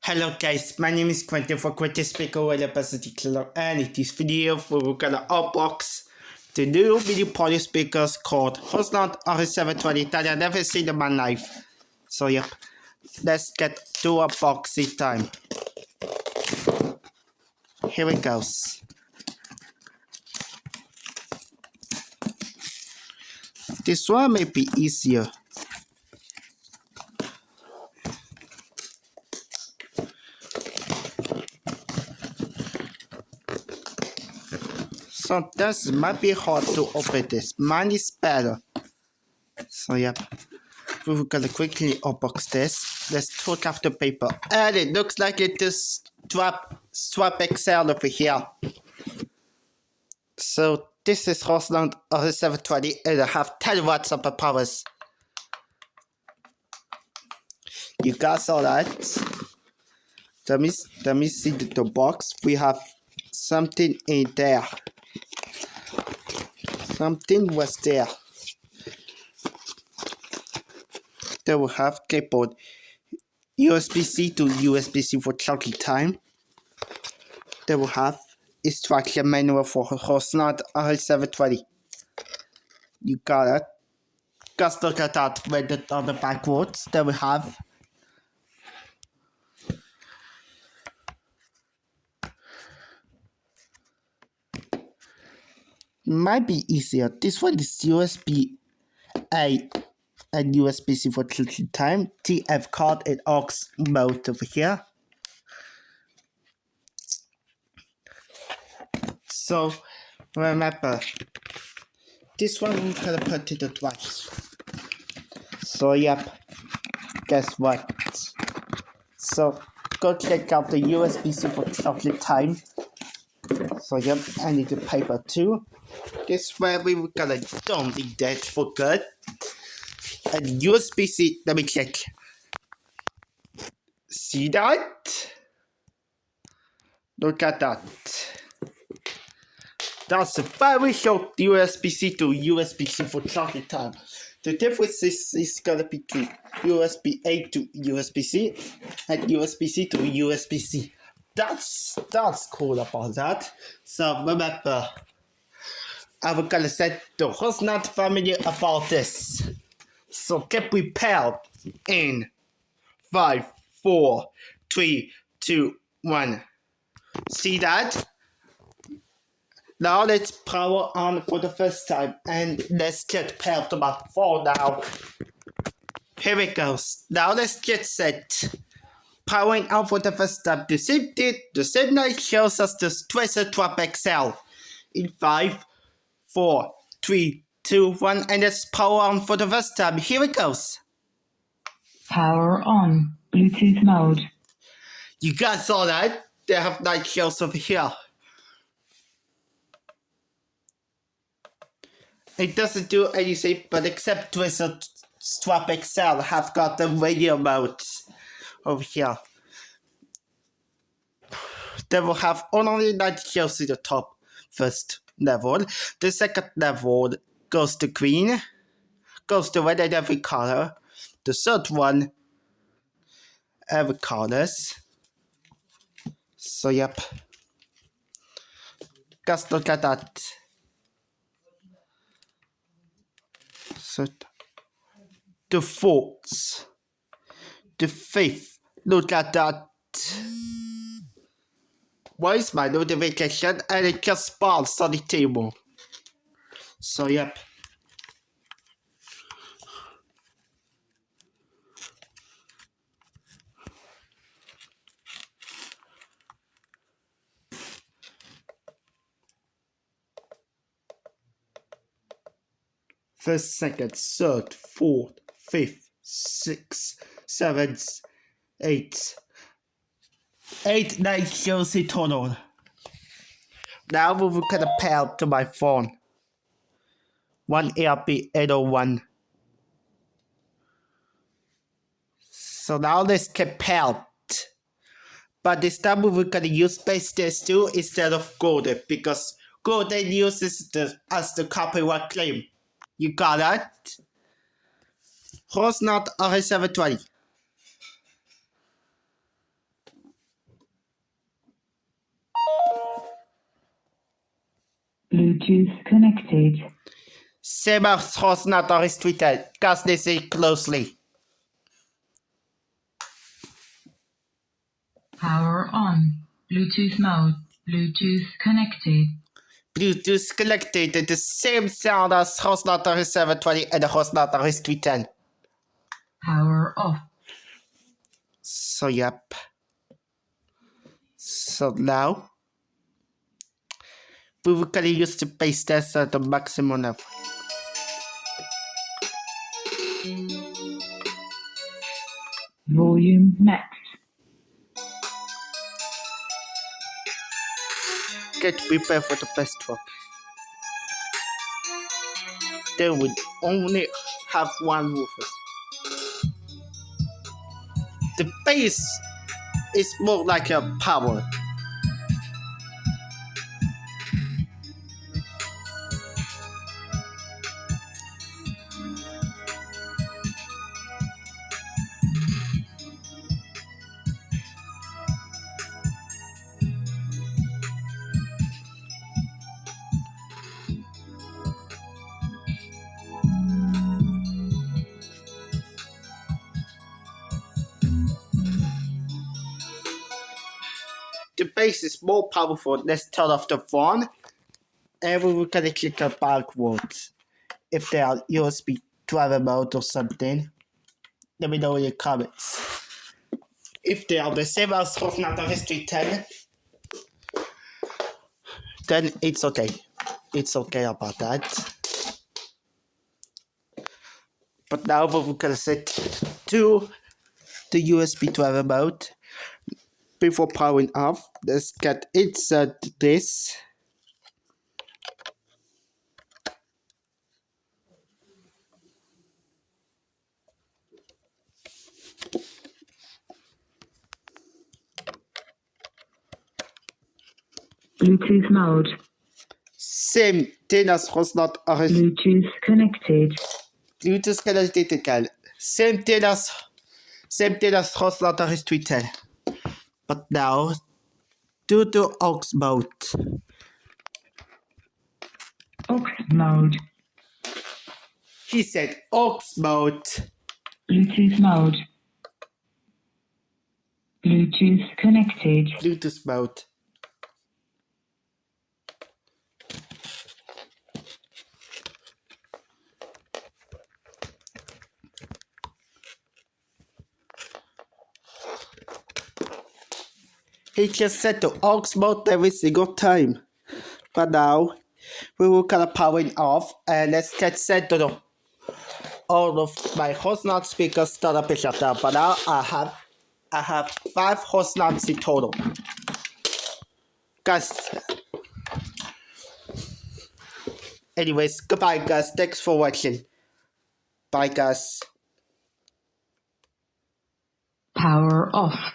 Hello guys, my name is Quentin for Quentin Speaker with Capacity Killer, and in this video we're gonna unbox the new mini poly speakers called Roseland rs720 that I've never seen in my life. So yep, let's get to unboxing time. Here it goes. This one may be easier. Sometimes it might be hard to open this. Mine is better. So yep, we're gonna quickly unbox this. Let's take off the paper. And it looks like it is Swap XL over here. So this is Roseland rs720 and I have 10 watts of powers. You guys saw that? Let me see the box. We have something in there. Something was there. They will have keyboard, USB-C to USB-C for talking time. They will have instruction manual for Roseland rs720. You got it. Just look at that with it on the backwards. They will have might be easier. This one is USB-A and USB-C for talking time. TF card and aux mode over here. So remember, this one we're gonna put it twice. So yep, guess what? So go check out the USB-C for talking time. So yep, I need the paper too. This way we were gonna don't need that for good. And USB-C, let me check. See that? Look at that. That's a very short USB-C to USB-C for talking time. The difference is gonna be between USB-A to USB-C and USB-C to USB-C. That's cool about that. So remember, I'm gonna say the Roseland family about this. So get prepared in 5, 4, 3, 2, 1. See that? Now let's power on for the first time and let's get paired to my phone now. Here it goes. Now let's get set. Powering on for the first time. The same light shows us the Tracer Swap XL. In 5, 4, 3, 2, 1, and let's power on for the first time. Here it goes. Power on. Bluetooth mode. You guys saw that? They have light shows over here. It doesn't do anything but except Tracer Swap XL have got the radio mode over here. They will have only light shows in the top first level. The second level goes to green, goes to red and every color. The third one, every colors. So yep. Just look at that. So the fourth, the fifth, look at that. Why is my notification and it just spawns on the table? So yep. First, second, third, fourth, fifth, sixth, seventh, eighth. 8 light shows in total. Now we're gonna pair to my phone. One ARP801. So now let's get paired. But this time we're gonna use Space Test 2 instead of Golden because Golden uses as the copyright claim. You got that? Roseland rs720. Bluetooth connected. Same as Roseland rs720. Guys, listen closely. Power on. Bluetooth mode. Bluetooth connected. Bluetooth connected to the same sound as Roseland rs720 and the Roseland rs310. Power off. So yep. So now we will gonna use the bass test at the maximum level. Volume max. Get prepared for the bass drop. They would only have one woofer. The bass is more like a power. The bass is more powerful. Let's turn off the phone and we will gonna click on backwards. If they are USB driver mode or something, let me know in the comments. If they are the same as Roseland rs310, then it's okay. It's okay about that. But now we're gonna set to the USB driver mode. Before powering off, let's get insert this. Bluetooth mode. Same thing as Roseland rs. Bluetooth connected. Bluetooth connected again. Same thing as Roseland rs310. But now, do the aux mode. Aux mode. He said aux mode. Bluetooth mode. Bluetooth connected. Bluetooth mode. He just set the aux mode every single time. But now, we will kind of power it off and let's get set to the all of my Roseland speakers start up and shut down. But now I have 5 Roselands in total. Guys. Anyways, goodbye guys. Thanks for watching. Bye guys. Power off.